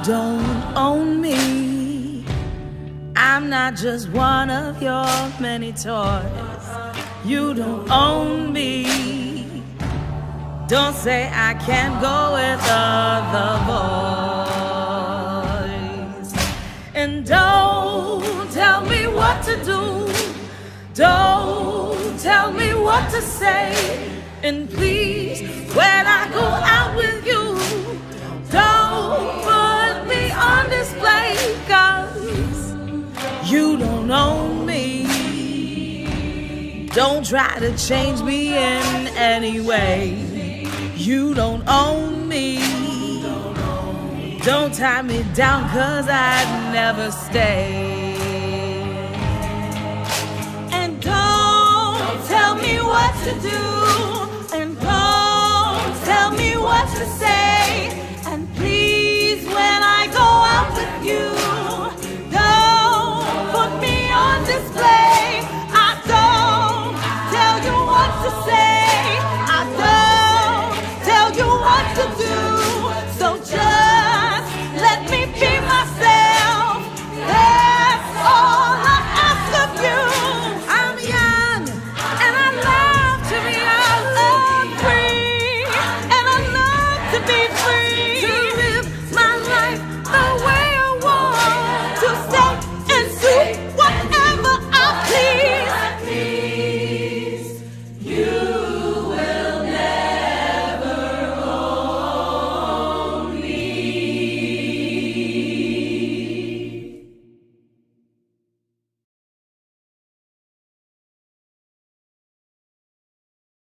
don't own me. I'm not just one of your many toys. You don't own me. Don't say I can't go with other boys. And don't tell me what to do. Don't tell me what to say. And please, when I go out with you, don't put me on display, 'cause you don't own me. Don't try to change me in any way. You don't own me. Don't tie me down, 'cause I'd never stay. And don't tell me what to do. And don't tell me what to say. And please, when I go out with you, don't put me on display. I don't tell you what to say.